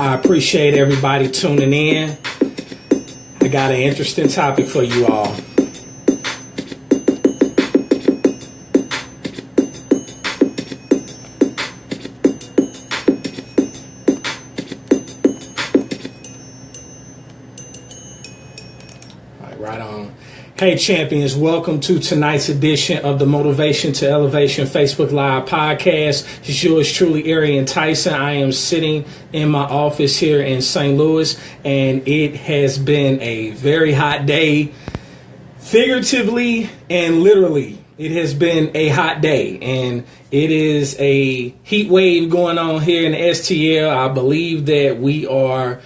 I appreciate everybody tuning in. I got an interesting topic for you all. Right on. Hey champions, welcome to tonight's edition of the Motivation to Elevation Facebook Live podcast. It's yours truly, Arian Tyson. I am sitting in my office here in St. Louis, and it has been a very hot day, figuratively and literally. It has been a hot day, and it is a heat wave going on here in the STL. I believe that we are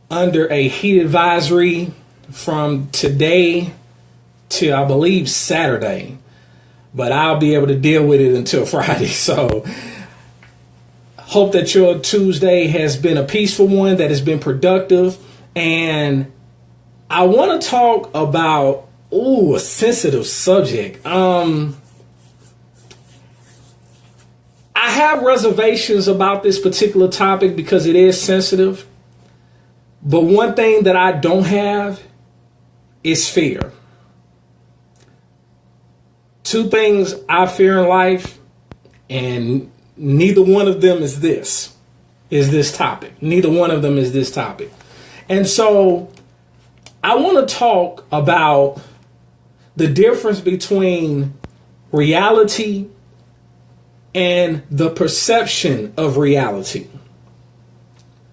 under a heat advisory from today to, I believe, Saturday, but I'll be able to deal with it until Friday. So hope that your Tuesday has been a peaceful one, that has been productive. And I want to talk about a sensitive subject. I have reservations about this particular topic because it is sensitive. But one thing that I don't have is fear. Two things I fear in life, and neither one of them is this topic. Neither one of them is this topic. And so I want to talk about the difference between reality and the perception of reality.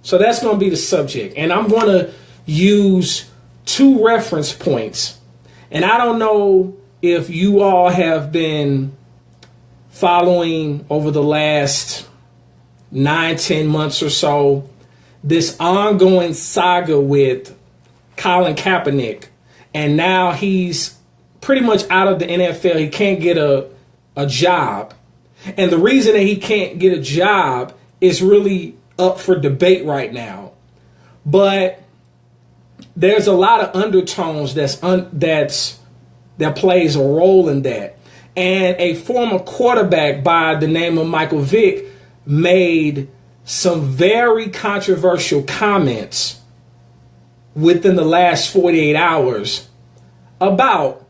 So that's going to be the subject. And I'm going to use two reference points. And I don't know if you all have been following over the last 9-10 months or so this ongoing saga with Colin Kaepernick. And now he's pretty much out of the NFL. He can't get a job. And the reason that he can't get a job is really up for debate right now. But there's a lot of undertones that plays a role in that. And a former quarterback by the name of Michael Vick made some very controversial comments within the last 48 hours about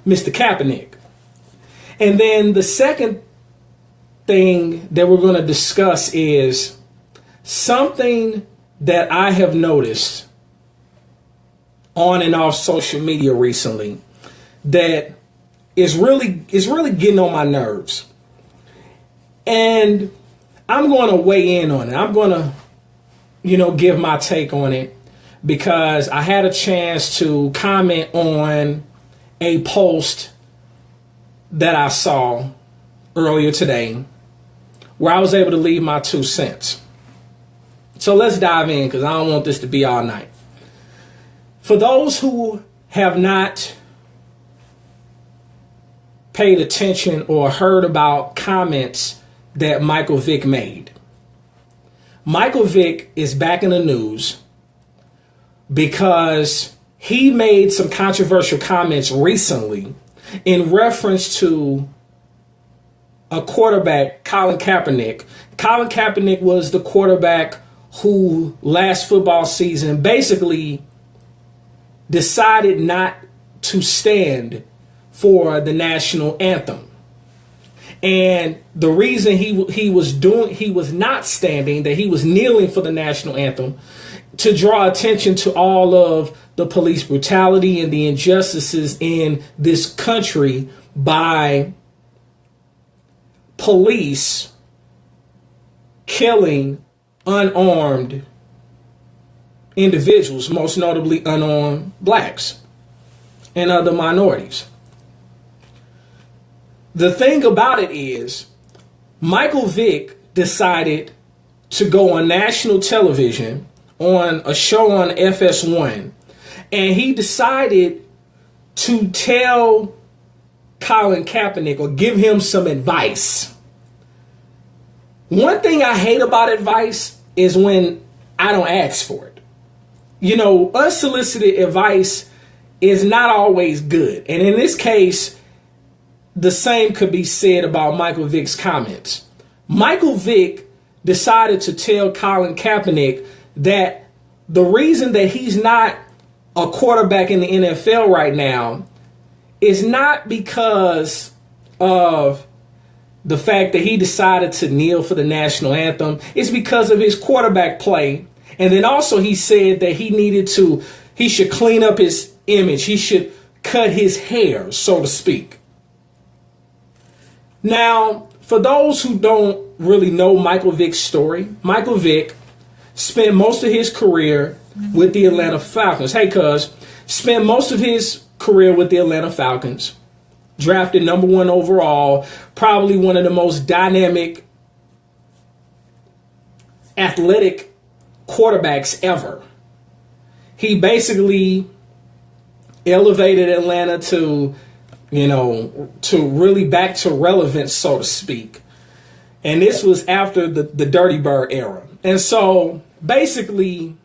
Mr. Kaepernick. And then the second thing that we're going to discuss is something that I have noticed on and off social media recently that is really getting on my nerves. And I'm going to weigh in on it. I'm going to, give my take on it because I had a chance to comment on a post that I saw earlier today where I was able to leave my 2 cents. So let's dive in because I don't want this to be all night. For those who have not paid attention or heard about comments that Michael Vick made, Michael Vick is back in the news because he made some controversial comments recently in reference to a quarterback, Colin Kaepernick. Colin Kaepernick was the quarterback who last football season basically decided not to stand for the national anthem. And the reason he was not standing, that he was kneeling for the national anthem, to draw attention to all of the police brutality and the injustices in this country by police killing unarmed individuals, most notably unarmed blacks and other minorities. The thing about it is, Michael Vick decided to go on national television on a show on FS1, and he decided to tell Colin Kaepernick or give him some advice. One thing I hate about advice is when I don't ask for it. Unsolicited advice is not always good. And in this case, the same could be said about Michael Vick's comments. Michael Vick decided to tell Colin Kaepernick that the reason that he's not a quarterback in the NFL right now is not because of the fact that he decided to kneel for the national anthem. It's because of his quarterback play. And then also he said that he should clean up his image. He should cut his hair, so to speak. Now, for those who don't really know Michael Vick's story, Michael Vick spent most of his career with the Atlanta Falcons. Hey, cuz, spent most of his career with the Atlanta Falcons. Drafted number 1 overall, probably one of the most dynamic, athletic quarterbacks ever. He basically elevated Atlanta to really back to relevance, so to speak. And this was after the Dirty Bird era. And so basically,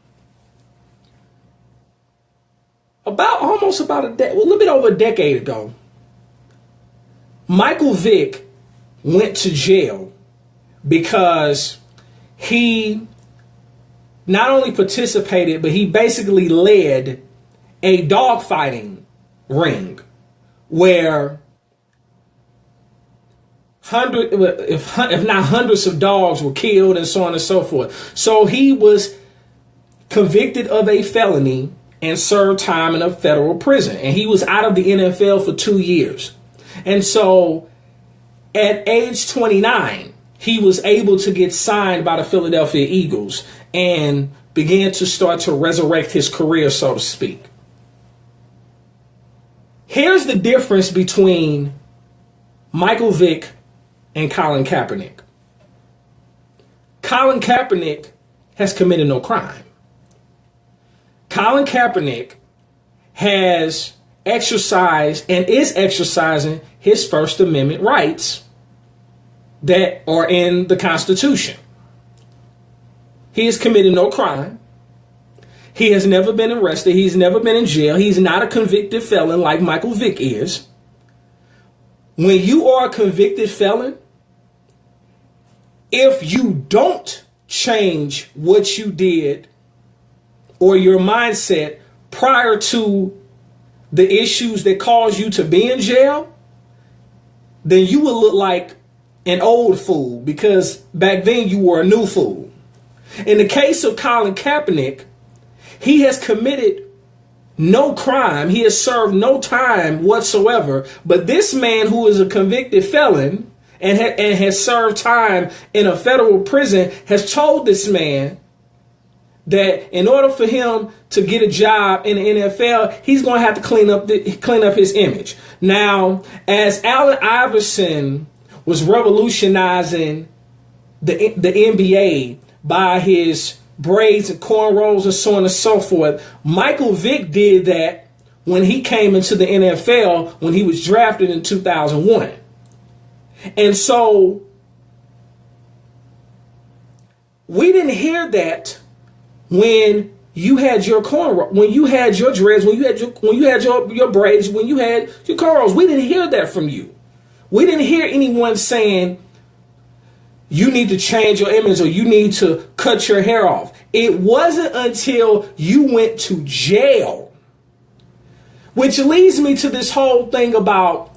a little bit over a decade ago, Michael Vick went to jail because he not only participated, but he basically led a dogfighting ring where if not hundreds of dogs were killed and so on and so forth. So he was convicted of a felony and served time in a federal prison. And he was out of the NFL for 2 years. And so at age 29, he was able to get signed by the Philadelphia Eagles and began to start to resurrect his career, so to speak. Here's the difference between Michael Vick and Colin Kaepernick. Colin Kaepernick has committed no crime. Colin Kaepernick has exercised and is exercising his First Amendment rights that are in the Constitution. He has committed no crime. He has never been arrested. He's never been in jail. He's not a convicted felon like Michael Vick is. When you are a convicted felon, if you don't change what you did or your mindset prior to the issues that caused you to be in jail, then you will look like an old fool because back then you were a new fool. In the case of Colin Kaepernick, he has committed no crime. He has served no time whatsoever. But this man who is a convicted felon and has served time in a federal prison has told this man that in order for him to get a job in the NFL, he's going to have to clean up his image. Now, as Allen Iverson was revolutionizing the NBA by his braids and cornrows and so on and so forth, Michael Vick did that when he came into the NFL when he was drafted in 2001. And so we didn't hear that when you had your cornrow, when you had your dreads, when you had your braids, when you had your cornrows. We didn't hear that from you. We didn't hear anyone saying you need to change your image or you need to cut your hair off. It wasn't until you went to jail, which leads me to this whole thing about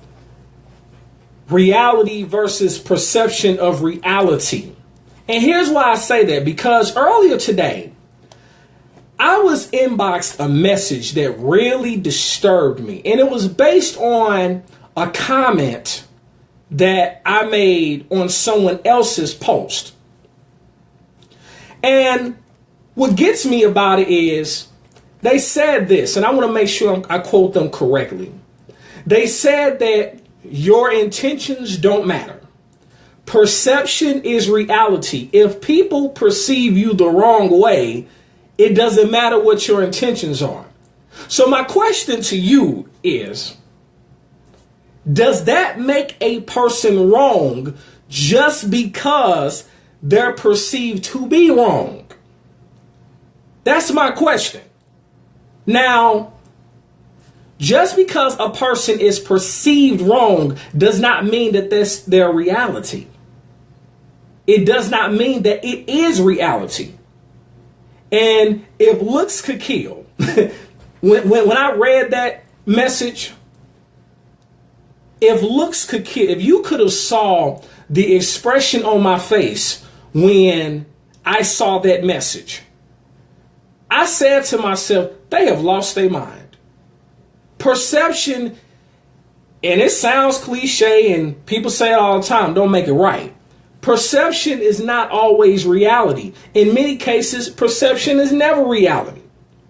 reality versus perception of reality. And here's why I say that, because earlier today, I was inboxed a message that really disturbed me. And it was based on a comment that I made on someone else's post. And what gets me about it is they said this, and I want to make sure I quote them correctly. They said that your intentions don't matter. Perception is reality. If people perceive you the wrong way, it doesn't matter what your intentions are. So my question to you is, does that make a person wrong just because they're perceived to be wrong? That's my question. Now, just because a person is perceived wrong does not mean that that's their reality. it does not mean that it is reality. And if looks could kill, when I read that message, if looks could kill, if you could have saw the expression on my face when I saw that message, I said to myself, they have lost their mind. Perception, and it sounds cliche and people say it all the time, don't make it right. Perception is not always reality. In many cases, perception is never reality.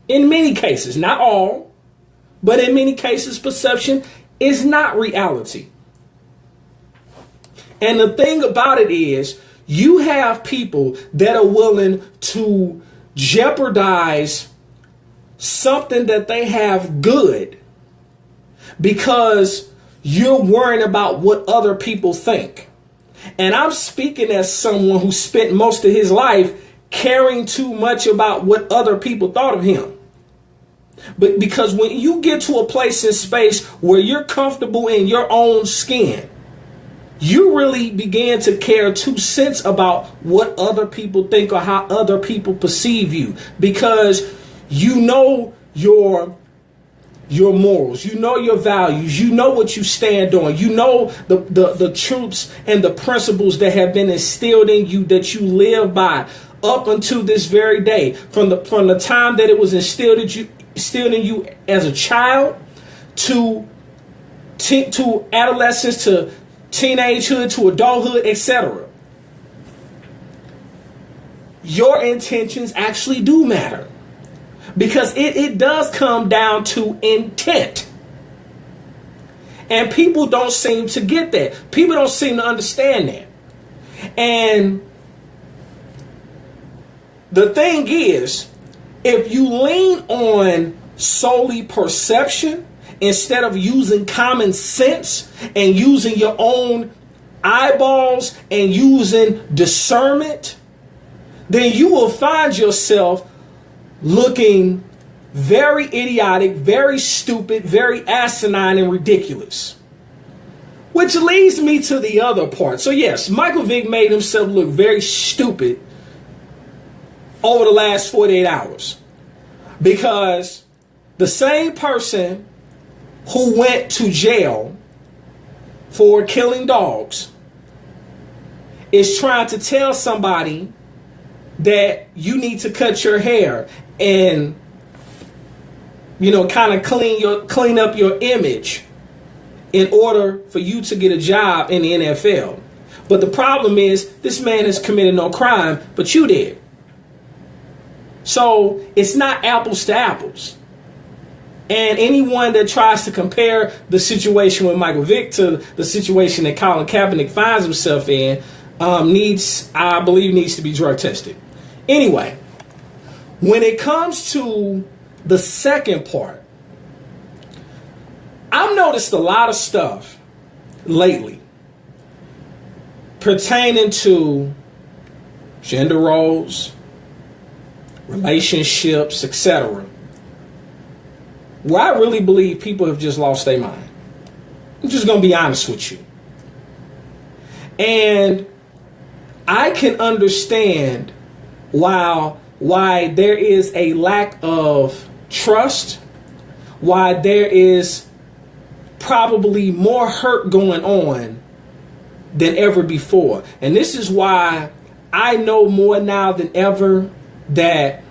In many cases, not all, but in many cases, perception is not reality. And the thing about it is, you have people that are willing to jeopardize something that they have good because you're worrying about what other people think. And I'm speaking as someone who spent most of his life caring too much about what other people thought of him. But because when you get to a place in space where you're comfortable in your own skin, you really begin to care 2 cents about what other people think or how other people perceive you, because you know your morals, you know your values, you know what you stand on, you know the truths and the principles that have been instilled in you that you live by up until this very day, from the time that it was instilled in you as a child to adolescence, to teenagehood, to adulthood, etc. Your intentions actually do matter, because it does come down to intent. And people don't seem to get that. People don't seem to understand that. And the thing is, if you lean on solely perception instead of using common sense and using your own eyeballs and using discernment, then you will find yourself looking very idiotic, very stupid, very asinine and ridiculous. Which leads me to the other part. So yes, Michael Vick made himself look very stupid over the last 48 hours. Because the same person who went to jail for killing dogs is trying to tell somebody that you need to cut your hair and, kind of clean up your image in order for you to get a job in the NFL. But the problem is, this man has committed no crime, but you did. So it's not apples to apples. And anyone that tries to compare the situation with Michael Vick to the situation that Colin Kaepernick finds himself in needs to be drug tested. Anyway, when it comes to the second part, I've noticed a lot of stuff lately pertaining to gender roles, relationships, etc., where I really believe people have just lost their mind. I'm just going to be honest with you. And I can understand why there is a lack of trust, why there is probably more hurt going on than ever before. And this is why I know more now than ever that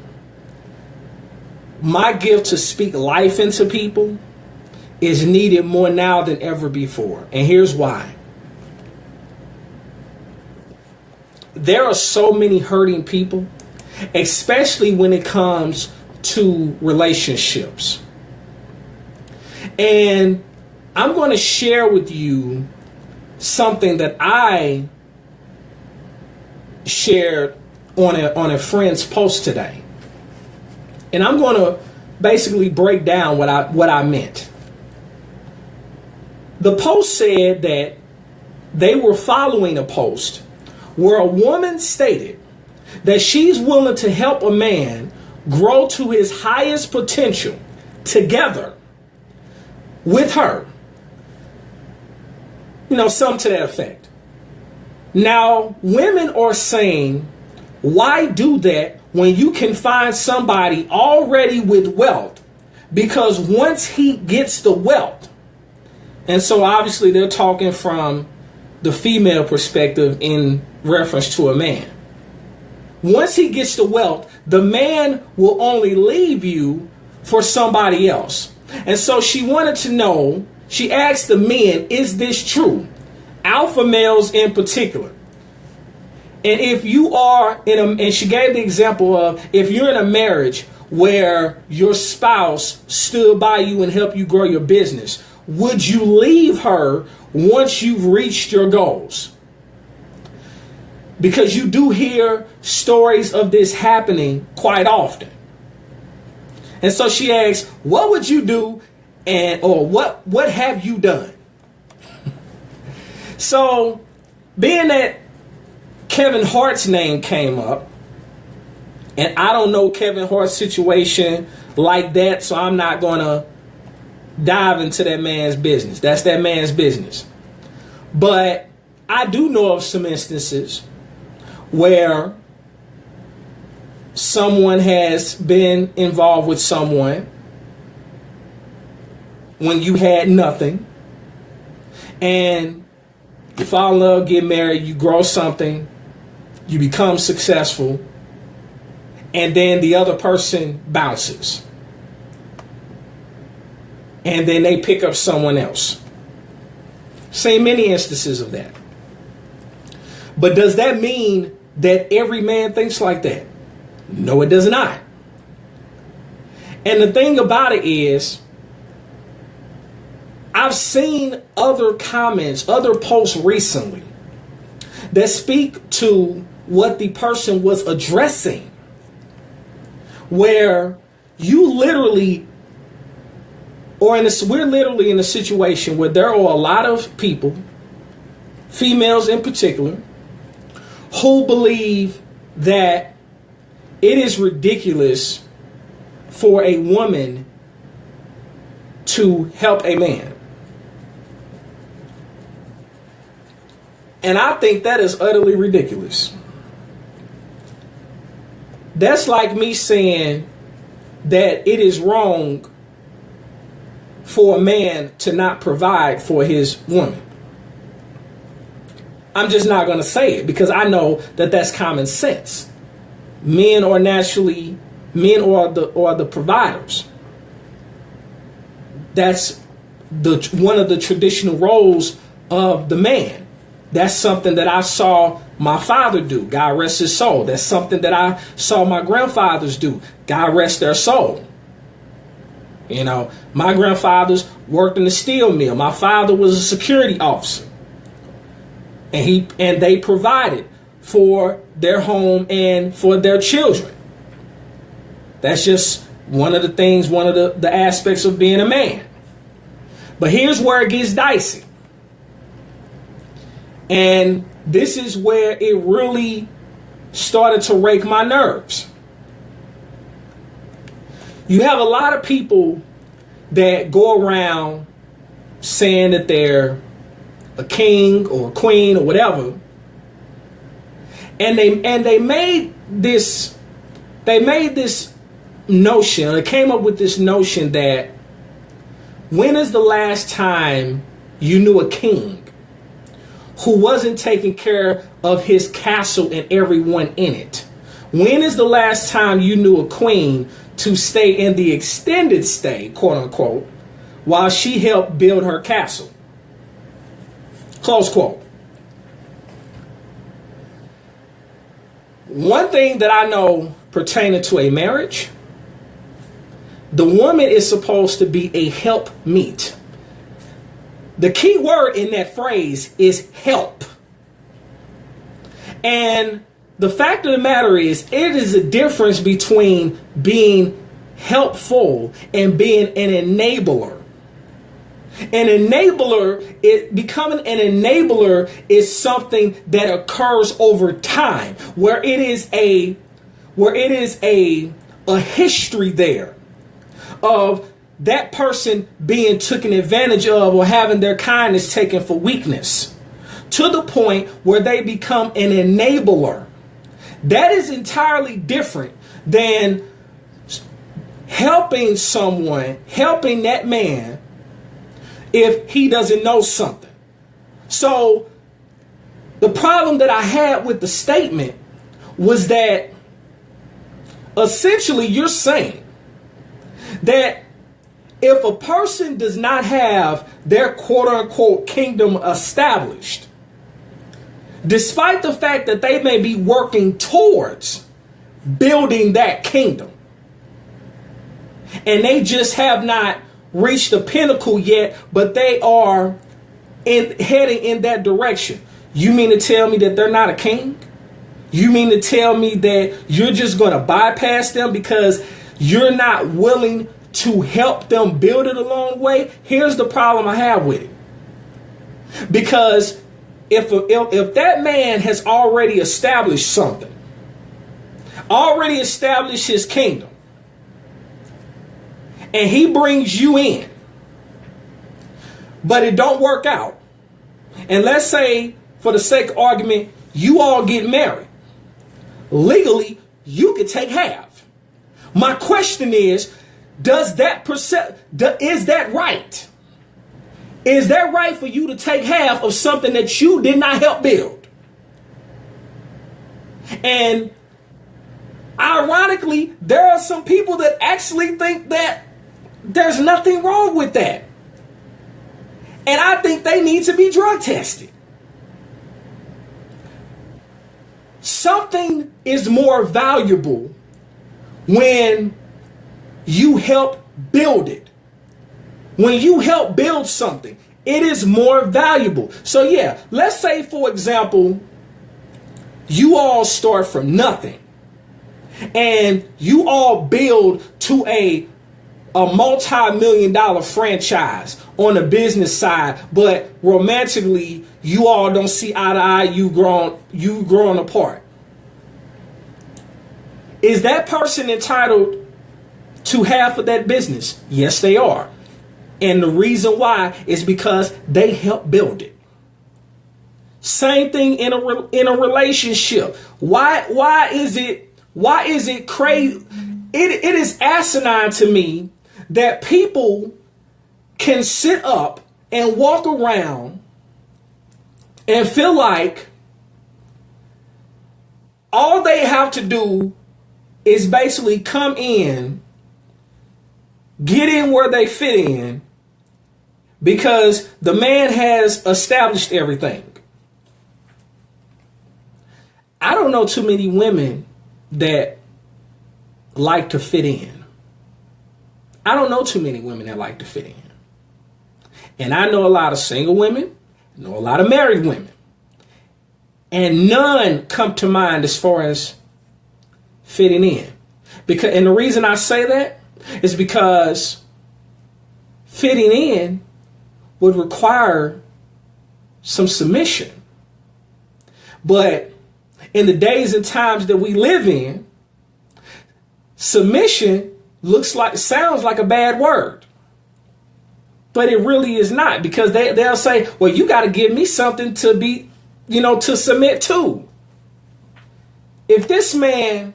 my gift to speak life into people is needed more now than ever before. And here's why. There are so many hurting people, especially when it comes to relationships. And I'm going to share with you something that I shared on a friend's post today. And I'm going to basically break down what I meant. The post said that they were following a post where a woman stated that she's willing to help a man grow to his highest potential together with her. Something to that effect. Now, women are saying, why do that when you can find somebody already with wealth? Because once he gets the wealth, and so obviously they're talking from the female perspective in reference to a man. Once he gets the wealth, the man will only leave you for somebody else. And so she wanted to know, she asked the men, is this true? Alpha males in particular. And if you are and she gave the example of, if you're in a marriage where your spouse stood by you and helped you grow your business, would you leave her once you've reached your goals? Because you do hear stories of this happening quite often. And so she asks, what would you do, or what have you done? So, being that Kevin Hart's name came up, and I don't know Kevin Hart's situation like that, so I'm not going to dive into that man's business. That's that man's business. But I do know of some instances where someone has been involved with someone when you had nothing, and you fall in love, get married, you grow something, you become successful, and then the other person bounces. And then they pick up someone else. Seen many instances of that. But does that mean that every man thinks like that? No, it does not. And the thing about it is, I've seen other comments, other posts recently that speak to what the person was addressing, where you literally, we're literally in a situation where there are a lot of people, females in particular, who believe that it is ridiculous for a woman to help a man. And I think that is utterly ridiculous. That's like me saying that it is wrong for a man to not provide for his woman. I'm just not going to say it because I know that that's common sense. Men are the providers. That's one of the traditional roles of the man. That's something that I saw my father do. God rest his soul. That's something that I saw my grandfathers do. God rest their soul. You know, my grandfathers worked in the steel mill. My father was a security officer. And they provided for their home and for their children. That's just one of the things, one of the aspects of being a man. But here's where it gets dicey. And this is where it really started to rake my nerves. You have a lot of people that go around saying that they're a king or a queen or whatever. And they made this notion, or they came up with this notion that when is the last time you knew a king who wasn't taking care of his castle and everyone in it? When is the last time you knew a queen to stay in the extended stay, quote unquote, while she helped build her castle? Close quote. One thing that I know pertaining to a marriage, the woman is supposed to be a helpmeet. The key word in that phrase is help. And the fact of the matter is, it is a difference between being helpful and being an enabler. Becoming an enabler is something that occurs over time, where it is a history there of that person being taken advantage of or having their kindness taken for weakness, to the point where they become an enabler. That is entirely different than helping someone, helping that man if he doesn't know something. So the problem that I had with the statement was that essentially you're saying that if a person does not have their quote unquote kingdom established, despite the fact that they may be working towards building that kingdom, and they just have not reached the pinnacle yet, but they are heading in that direction, you mean to tell me that they're not a king? You mean to tell me that you're just going to bypass them because you're not willing to help them build it along the way? Here's the problem I have with it. Because if that man has already established something, already established his kingdom, and he brings you in, but it don't work out, and let's say, for the sake of argument, you all get married, legally, you could take half. My question is, is that right? Is that right for you to take half of something that you did not help build? And ironically, there are some people that actually think that there's nothing wrong with that. And I think they need to be drug tested. Something is more valuable when you help build it. When you help build something, it is more valuable. So yeah, let's say, for example, you all start from nothing and you all build to a multi-million-dollar franchise on the business side, but romantically you all don't see eye to eye, you growing apart. Is that person entitled to half of that business? Yes, they are. And the reason why is because they helped build it. Same thing in a relationship. Why is it crazy? It is asinine to me that people can sit up and walk around and feel like all they have to do is basically come in, get in where they fit in, because the man has established everything. I don't know too many women that like to fit in. I don't know too many women that like to fit in. And I know a lot of single women, I know a lot of married women. And none come to mind as far as fitting in. And the reason I say that is because fitting in would require some submission. But in the days and times that we live in, submission sounds like a bad word. But it really is not, because they'll say, well, you got to give me something to be, to submit to. If this man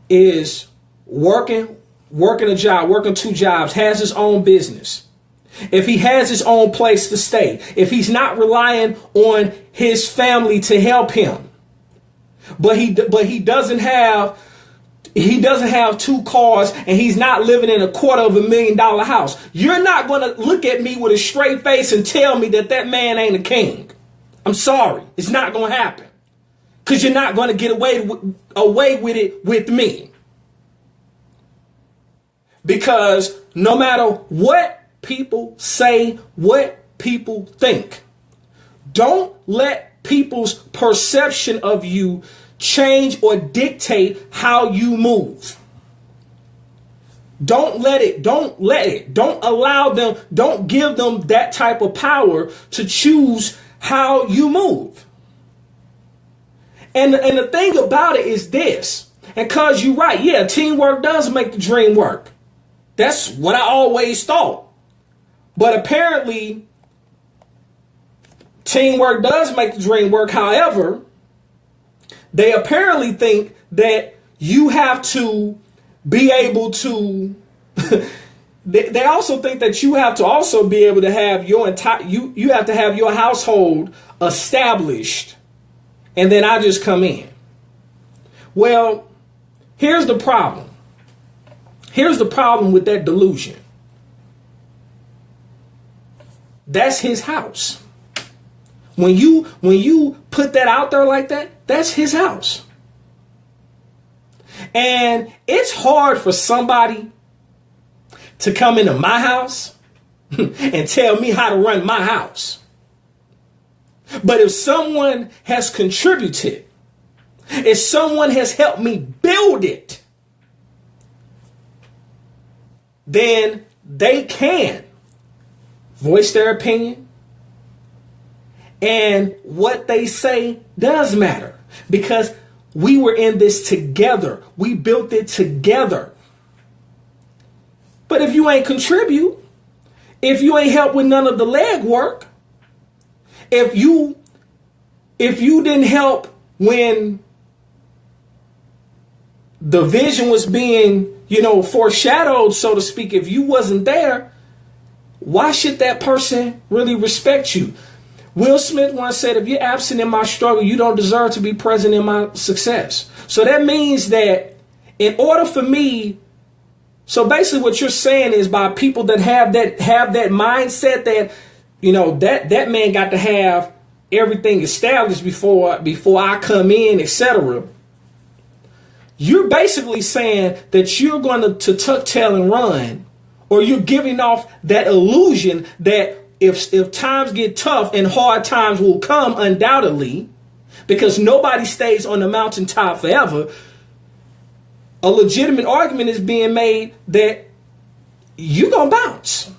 is working a job, working 2 jobs, has his own business, if he has his own place to stay, if he's not relying on his family to help him, but he doesn't have 2 cars and he's not living in a $250,000 house, you're not going to look at me with a straight face and tell me that man ain't a king. I'm sorry. It's not going to happen. Because you're not going to get away with it with me. Because no matter what people say, what people think, don't let people's perception of you change or dictate how you move. Don't let it. Don't allow them. Don't give them that type of power to choose how you move. And the thing about it is this, and cause you're right, yeah, teamwork does make the dream work. That's what I always thought. But apparently, Teamwork does make the dream work. However, they apparently think that you have to be able to they also think that you have to also be able to have your entire you have to have your household established, and then I just come in. Well, here's the problem. Here's the problem with that delusion. That's his house. When you put that out there like that, that's his house. And it's hard for somebody to come into my house and tell me how to run my house. But if someone has contributed, if someone has helped me build it, then they can voice their opinion. And what they say does matter, because we were in this together. We built it together. But if you ain't contribute, if you ain't help with none of the legwork, if you didn't help when the vision was being, foreshadowed, so to speak, if you wasn't there, why should that person really respect you? Will Smith once said, if you're absent in my struggle, you don't deserve to be present in my success. So that means that in order for me, so basically what you're saying is, by people that have that mindset that, that man got to have everything established before I come in, etc. You're basically saying that you're going to tuck tail and run, or you're giving off that illusion that if times get tough, and hard times will come undoubtedly, because nobody stays on the mountaintop forever, a legitimate argument is being made that you're going to bounce.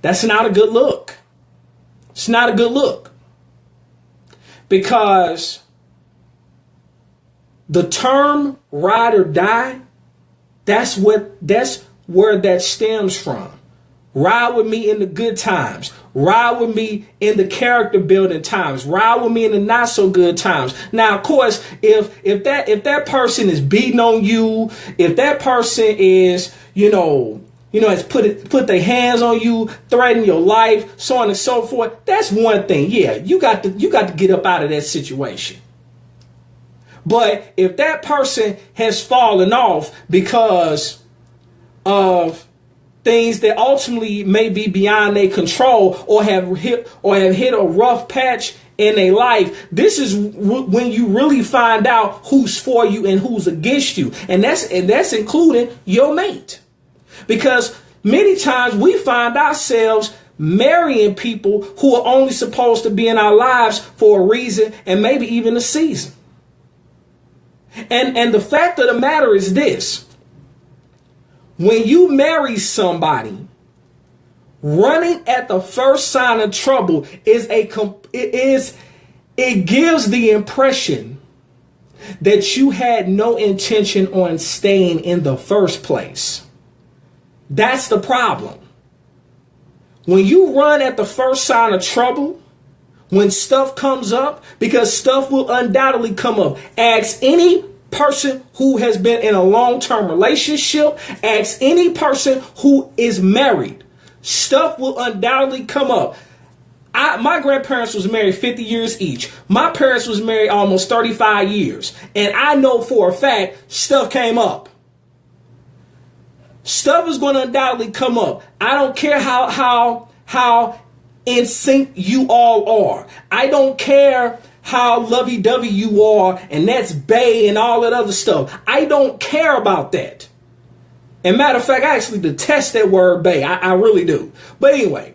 That's not a good look. It's not a good look. Because the term ride or die, that's where that stems from. Ride with me in the good times. Ride with me in the character building times. Ride with me in the not so good times. Now, of course, if that person is beating on you, if that person is, has put their hands on you, threatening your life, so on and so forth, that's one thing. Yeah, you got to get up out of that situation. But if that person has fallen off because of things that ultimately may be beyond their control, or have hit a rough patch in their life, this is when you really find out who's for you and who's against you, and that's including your mate. Because many times we find ourselves marrying people who are only supposed to be in our lives for a reason, and maybe even a season. And the fact of the matter is this: when you marry somebody, running at the first sign of trouble it gives the impression that you had no intention on staying in the first place. That's the problem. When you run at the first sign of trouble, when stuff comes up, because stuff will undoubtedly come up. Ask any person who has been in a long-term relationship. Ask any person who is married. Stuff will undoubtedly come up. My grandparents was married 50 years each. My parents was married almost 35 years. And I know for a fact stuff came up. Stuff is going to undoubtedly come up. I don't care how in sync you all are. I don't care how lovey-dovey you are, and that's bae and all that other stuff. I don't care about that. And matter of fact, I actually detest that word bae. I really do. But anyway,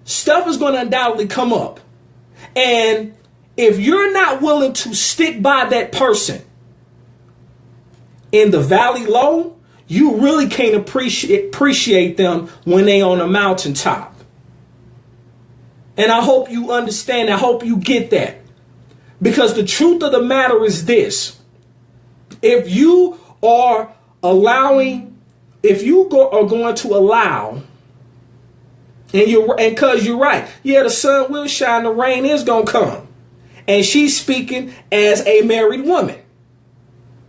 stuff is going to undoubtedly come up. And if you're not willing to stick by that person in the valley low, you really can't appreciate them when they on a mountaintop. And I hope you understand. I hope you get that. Because the truth of the matter is this: if you are going to allow And cause you're right. Yeah, the sun will shine, the rain is gonna come. And she's speaking as a married woman.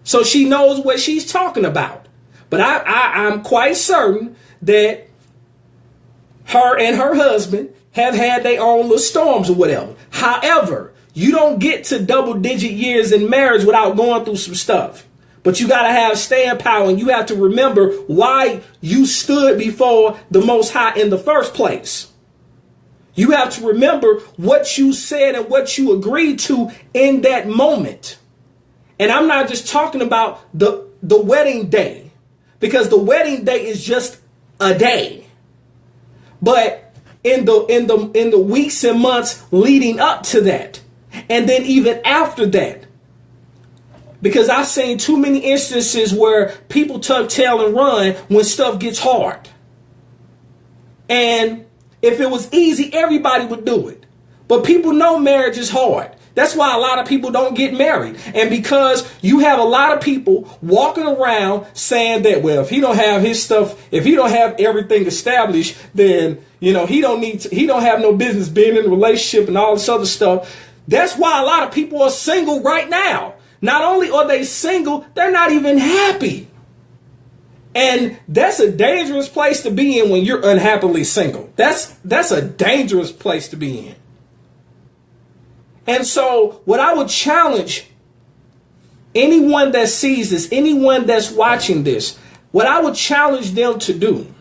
So she knows what she's talking about. But I'm quite certain that her and her husband have had their own little storms or whatever. However, you don't get to double-digit years in marriage without going through some stuff. But you got to have staying power, and you have to remember why you stood before the Most High in the first place. You have to remember what you said and what you agreed to in that moment. And I'm not just talking about the wedding day, because the wedding day is just a day. But in the weeks and months leading up to that, and then even after that, because I've seen too many instances where people tuck tail and run when stuff gets hard. And if it was easy, everybody would do it. But people know marriage is hard. That's why a lot of people don't get married. And because you have a lot of people walking around saying that, well, if he don't have his stuff, if he don't have everything established, then, he don't have no business being in a relationship and all this other stuff. That's why a lot of people are single right now. Not only are they single, they're not even happy. And that's a dangerous place to be in when you're unhappily single. That's a dangerous place to be in. And so what I would challenge anyone that sees this, anyone that's watching this, what I would challenge them to do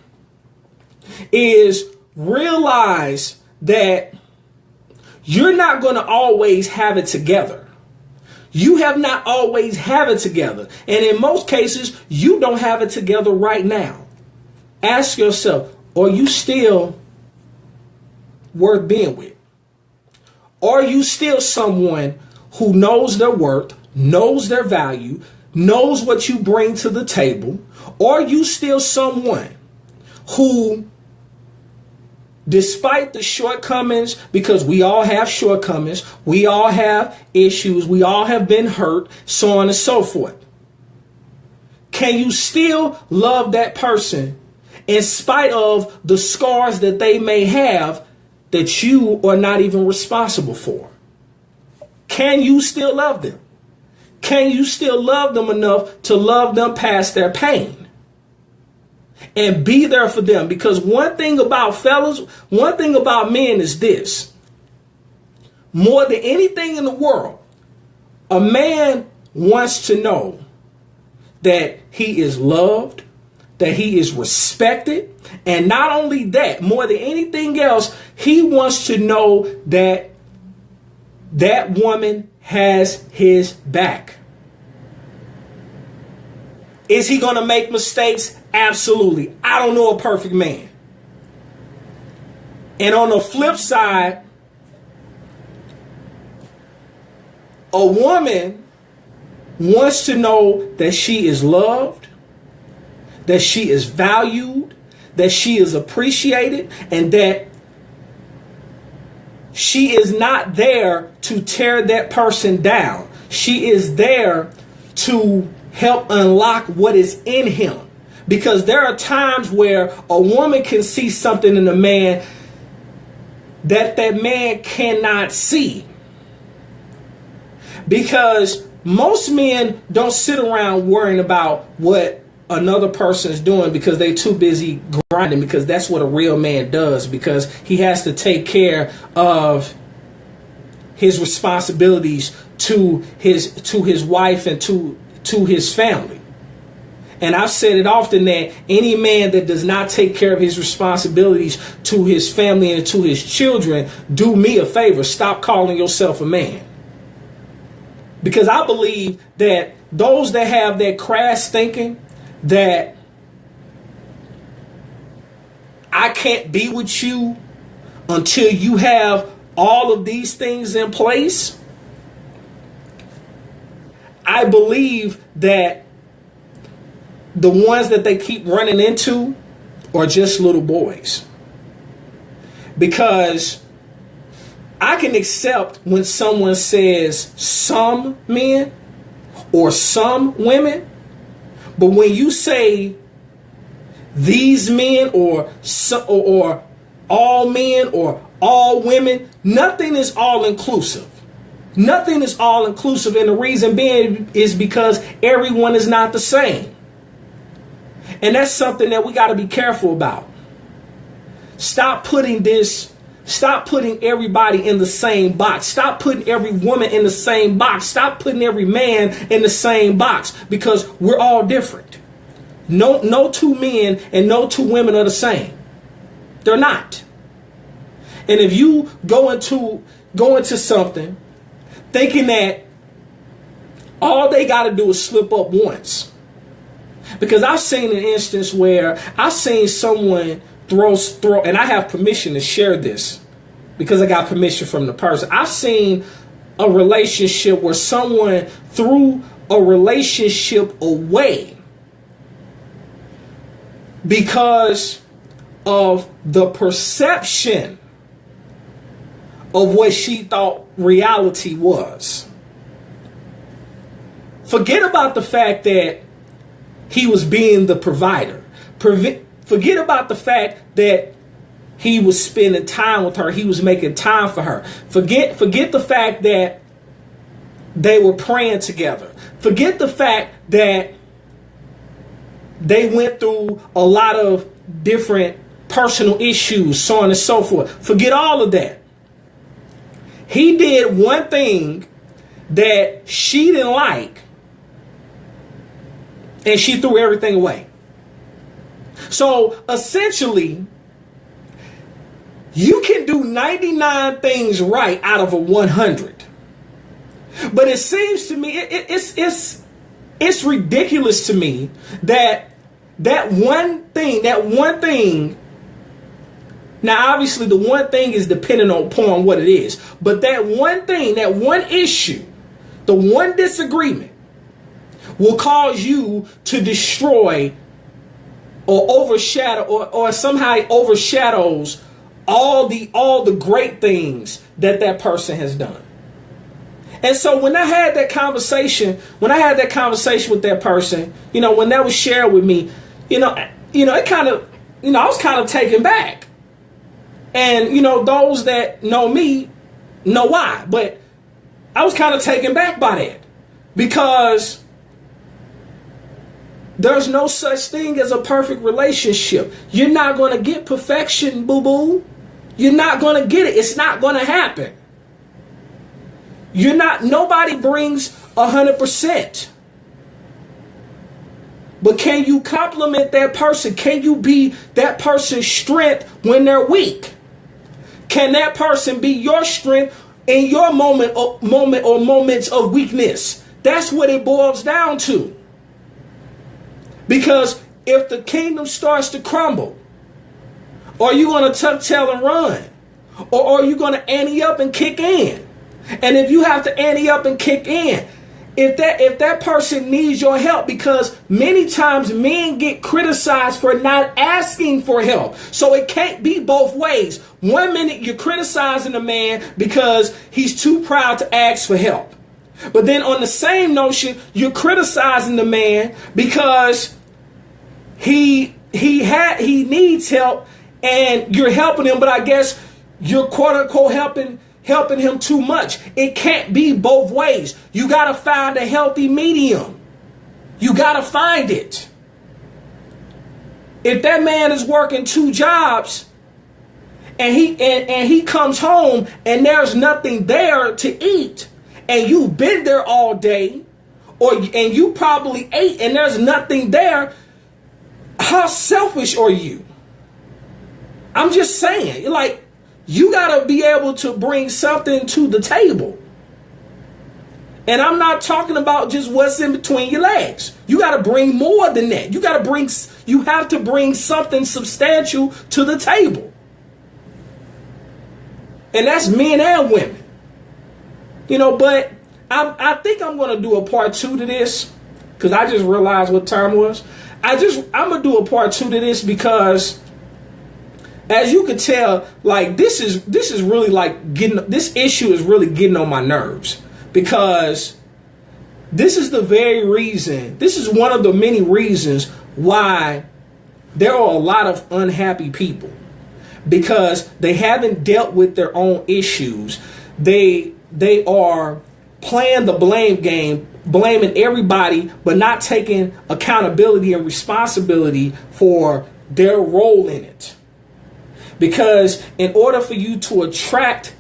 is realize that you're not going to always have it together. You have not always have it together. And in most cases, you don't have it together right now. Ask yourself, are you still worth being with? Are you still someone who knows their worth, knows their value, knows what you bring to the table? Or are you still someone who, despite the shortcomings, because we all have shortcomings, we all have issues, we all have been hurt, so on and so forth. Can you still love that person in spite of the scars that they may have that you are not even responsible for? Can you still love them? Can you still love them enough to love them past their pain? And be there for them. Because one thing about fellas, one thing about men is this. More than anything in the world, a man wants to know that he is loved, that he is respected. And not only that, more than anything else, he wants to know that that woman has his back. Is he going to make mistakes? Absolutely. I don't know a perfect man. And on the flip side, a woman wants to know that she is loved, that she is valued, that she is appreciated, and that she is not there to tear that person down. She is there to help unlock what is in him. Because there are times where a woman can see something in a man that that man cannot see. Because most men don't sit around worrying about what another person is doing because they're too busy grinding, because that's what a real man does, because he has to take care of his responsibilities to his wife and to his family. And I've said it often that any man that does not take care of his responsibilities to his family and to his children, do me a favor, stop calling yourself a man. Because I believe that those that have that crass thinking that I can't be with you until you have all of these things in place, I believe that the ones that they keep running into are just little boys. Because I can accept when someone says some men or some women, but when you say these men or all men or all women. Nothing is all inclusive. Nothing is all inclusive. And the reason being is because everyone is not the same. And that's something that we got to be careful about. Stop putting everybody in the same box. Stop putting every woman in the same box. Stop putting every man in the same box, because we're all different. No two men and no two women are the same. They're not. And if you go into something thinking that all they got to do is slip up once, because I've seen an instance where I've seen someone throw, and I have permission to share this because I got permission from the person. I've seen a relationship where someone threw a relationship away because of the perception of what she thought reality was. Forget about the fact that he was being the provider. Forget about the fact that he was spending time with her. He was making time for her. Forget the fact that they were praying together. Forget the fact that they went through a lot of different personal issues, so on and so forth. Forget all of that. He did one thing that she didn't like, and she threw everything away. So essentially, you can do 99 things right out of a 100. But it seems to me, it's ridiculous to me that one thing, now obviously the one thing is dependent upon what it is, but that one thing, that one issue, the one disagreement will cause you to destroy or overshadow or somehow overshadows all the great things that person has done. And so when I had that conversation with that person, when that was shared with me, it kind of, I was kind of taken back. And, those that know me know why. But I was kind of taken back by that, because there's no such thing as a perfect relationship. You're not going to get perfection, boo-boo. You're not going to get it. It's not going to happen. Nobody brings 100%. But can you compliment that person? Can you be that person's strength when they're weak? Can that person be your strength in your moment or moments of weakness? That's what it boils down to. Because if the kingdom starts to crumble, are you going to tuck tail and run? Or are you going to ante up and kick in? And if you have to ante up and kick in, if that person needs your help, because many times men get criticized for not asking for help. So it can't be both ways. One minute you're criticizing a man because he's too proud to ask for help. But then on the same notion, you're criticizing the man because he needs help and you're helping him, but I guess you're quote unquote helping him too much. It can't be both ways. You got to find a healthy medium. You got to find it. If that man is working 2 jobs and he comes home and there's nothing there to eat, and you've been there all day, and you probably ate and there's nothing there, how selfish are you? I'm just saying, like, you got to be able to bring something to the table. And I'm not talking about just what's in between your legs. You got to bring more than that. You have to bring something substantial to the table. And that's men and women. But I think I'm going to do a part 2 to this, because I just realized what time was. I'm going to do a part 2 to this because, as you can tell, like this is really like this issue is really getting on my nerves, because this is one of the many reasons why there are a lot of unhappy people, because they haven't dealt with their own issues. They are playing the blame game, blaming everybody, but not taking accountability and responsibility for their role in it. Because in order for you to attract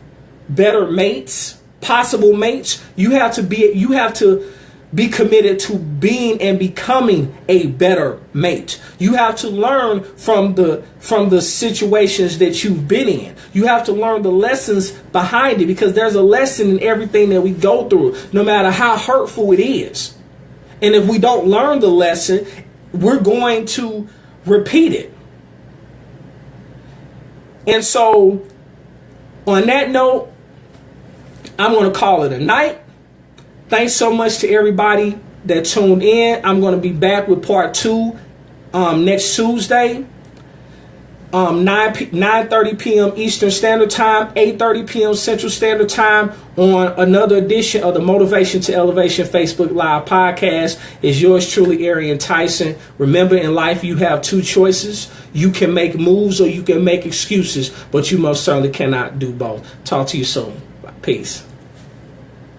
better mates, possible mates, you have to be committed to being and becoming a better mate. You have to learn from the situations that you've been in. You have to learn the lessons behind it, because there's a lesson in everything that we go through, no matter how hurtful it is. And if we don't learn the lesson, we're going to repeat it. And so, on that note, I'm going to call it a night. Thanks so much to everybody that tuned in. I'm going to be back with part 2 next Tuesday, 9:30 p.m. Eastern Standard Time, 8:30 p.m. Central Standard Time, on another edition of the Motivation to Elevation Facebook Live podcast. Is yours truly, Arian Tyson. Remember, in life you have two choices. You can make moves or you can make excuses, but you most certainly cannot do both. Talk to you soon. Peace.